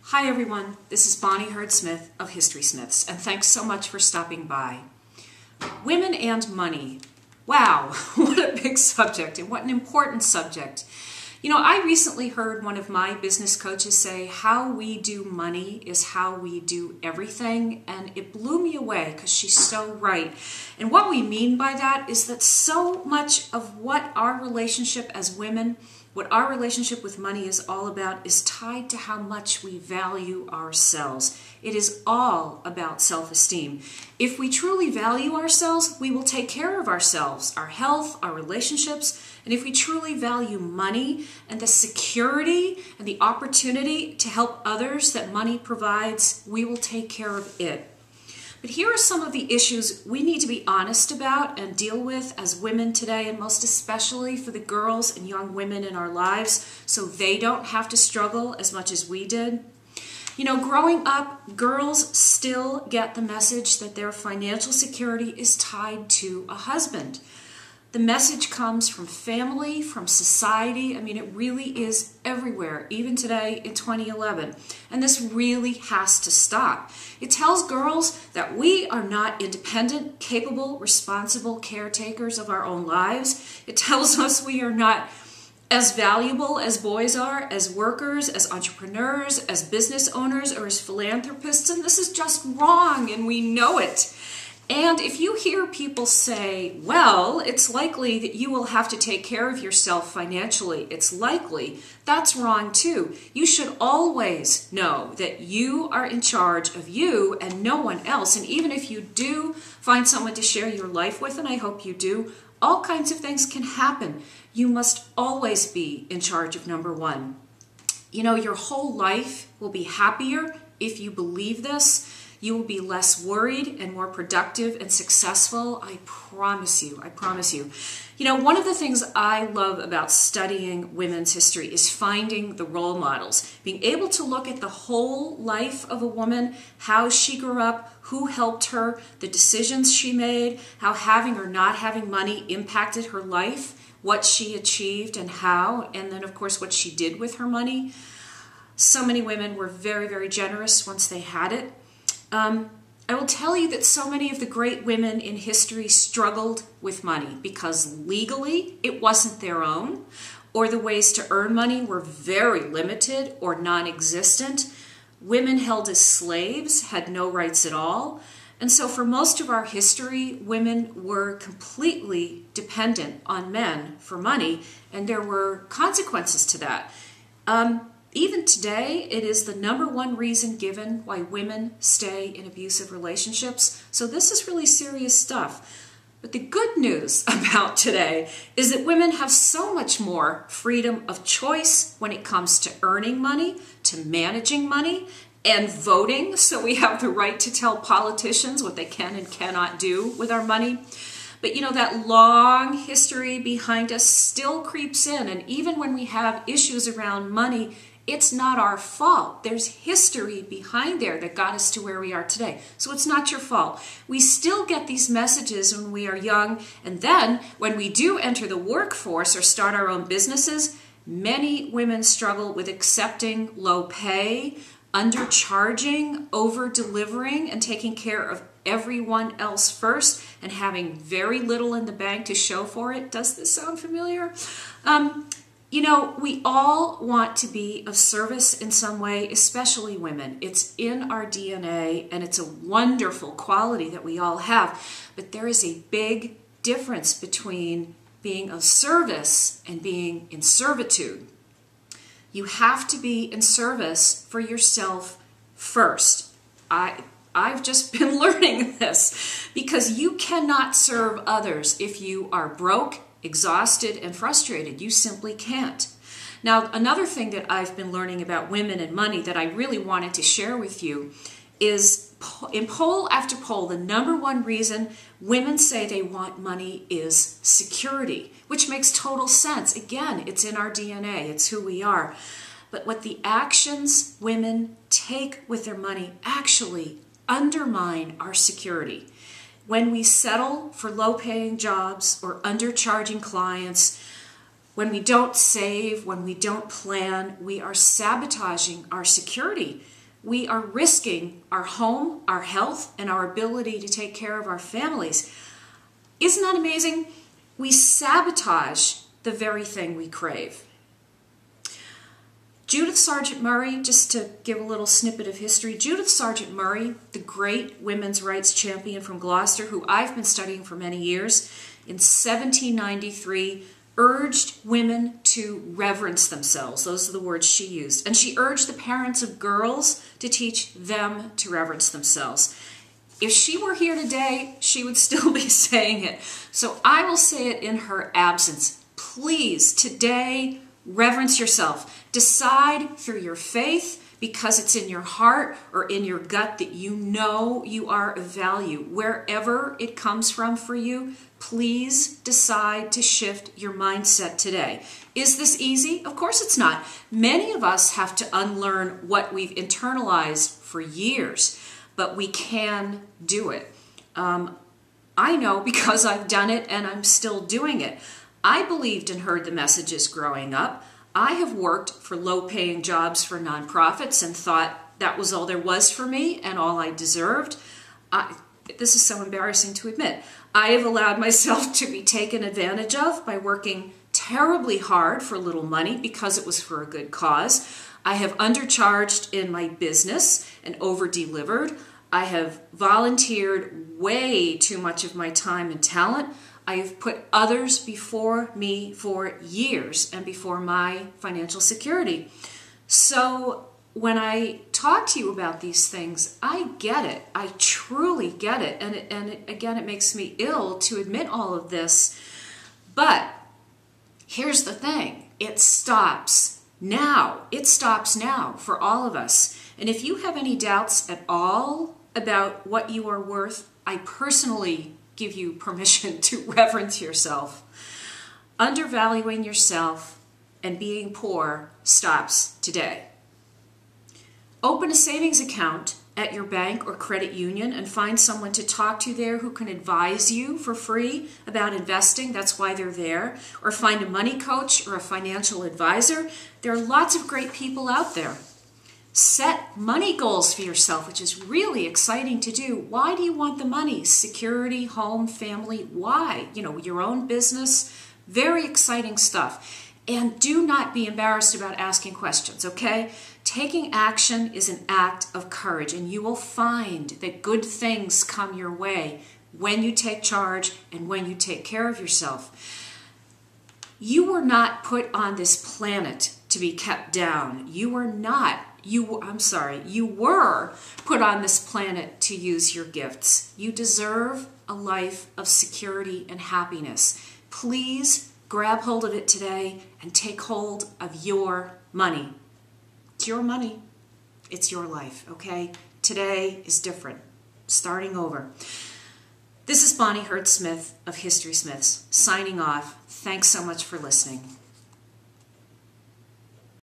Hi everyone, this is Bonnie Hurd-Smith of History Smiths, and thanks so much for stopping by. Women and money. Wow, what a big subject and what an important subject. You know, I recently heard one of my business coaches say, how we do money is how we do everything, and it blew me away because she's so right. And what we mean by that is that so much of what our relationship as women, what our relationship with money is all about, is tied to how much we value ourselves. It is all about self-esteem. If we truly value ourselves, we will take care of ourselves, our health, our relationships. And if we truly value money and the security and the opportunity to help others that money provides, we will take care of it. But here are some of the issues we need to be honest about and deal with as women today, and most especially for the girls and young women in our lives, so they don't have to struggle as much as we did. You know, growing up, girls still get the message that their financial security is tied to a husband. The message comes from family, from society. I mean, it really is everywhere, even today in 2011. And this really has to stop. It tells girls that we are not independent, capable, responsible caretakers of our own lives. It tells us we are not as valuable as boys are, as workers, as entrepreneurs, as business owners, or as philanthropists. And this is just wrong, and we know it. And if you hear people say, well, it's likely that you will have to take care of yourself financially, it's likely, that's wrong too. You should always know that you are in charge of you and no one else. And even if you do find someone to share your life with, and I hope you do, all kinds of things can happen. You must always be in charge of number one. You know, your whole life will be happier if you believe this. You will be less worried and more productive and successful. I promise you, I promise you. You know, one of the things I love about studying women's history is finding the role models, being able to look at the whole life of a woman, how she grew up, who helped her, the decisions she made, how having or not having money impacted her life, what she achieved and how, and then of course what she did with her money. So many women were very, very generous once they had it. I will tell you that so many of the great women in history struggled with money because legally it wasn't their own, or the ways to earn money were very limited or non-existent. Women held as slaves had no rights at all. And so for most of our history, women were completely dependent on men for money, and there were consequences to that. Even today, it is the #1 reason given why women stay in abusive relationships. So this is really serious stuff. But the good news about today is that women have so much more freedom of choice when it comes to earning money, to managing money, and voting. So we have the right to tell politicians what they can and cannot do with our money. But you know, that long history behind us still creeps in. And even when we have issues around money, it's not our fault. There's history behind there that got us to where we are today. So it's not your fault. We still get these messages when we are young, and then when we do enter the workforce or start our own businesses, many women struggle with accepting low pay, undercharging, over-delivering, and taking care of everyone else first, and having very little in the bank to show for it. Does this sound familiar? You know, we all want to be of service in some way, especially women. It's in our DNA, and it's a wonderful quality that we all have. But there is a big difference between being of service and being in servitude. You have to be in service for yourself first. I've just been learning this, because you cannot serve others if you are broke, exhausted, and frustrated. You simply can't. Now, another thing that I've been learning about women and money that I really wanted to share with you is, in poll after poll, the #1 reason women say they want money is security, which makes total sense. Again, it's in our DNA. It's who we are. But what the actions women take with their money actually undermine our security. When we settle for low-paying jobs or undercharging clients, when we don't save, when we don't plan, we are sabotaging our security. we are risking our home, our health, and our ability to take care of our families. Isn't that amazing? We sabotage the very thing we crave. Judith Sargent Murray, just to give a little snippet of history, Judith Sargent Murray, the great women's rights champion from Gloucester, who I've been studying for many years, in 1793 urged women to reverence themselves. Those are the words she used. And she urged the parents of girls to teach them to reverence themselves. If she were here today, she would still be saying it. So I will say it in her absence. Please, today, reverence yourself. Decide through your faith, because it's in your heart or in your gut, that you know you are of value. Wherever it comes from for you, please decide to shift your mindset today. Is this easy? Of course it's not. Many of us have to unlearn what we've internalized for years, but we can do it. I know because I've done it and I'm still doing it. I believed and heard the messages growing up. I have worked for low-paying jobs for nonprofits and thought that was all there was for me and all I deserved. This is so embarrassing to admit. I have allowed myself to be taken advantage of by working terribly hard for little money because it was for a good cause. I have undercharged in my business and over-delivered. I have volunteered way too much of my time and talent. I have put others before me for years and before my financial security. So when I talk to you about these things, I get it. I truly get it. And again, it makes me ill to admit all of this. But here's the thing. It stops now. It stops now for all of us. And if you have any doubts at all about what you are worth, I personally give you permission to reverence yourself. Undervaluing yourself and being poor stops today. Open a savings account at your bank or credit union and find someone to talk to there who can advise you for free about investing. That's why they're there. Or find a money coach or a financial advisor. There are lots of great people out there. Set money goals for yourself, which is really exciting to do. Why do you want the money? Security, home, family, why? You know, your own business, very exciting stuff. And do not be embarrassed about asking questions, okay? Taking action is an act of courage, and you will find that good things come your way when you take charge and when you take care of yourself. You were not put on this planet to be kept down. You were not. You were put on this planet to use your gifts. You deserve a life of security and happiness. Please grab hold of it today and take hold of your money. It's your money. It's your life, okay? Today is different. Starting over. This is Bonnie Hurd Smith of History Smiths, signing off. Thanks so much for listening.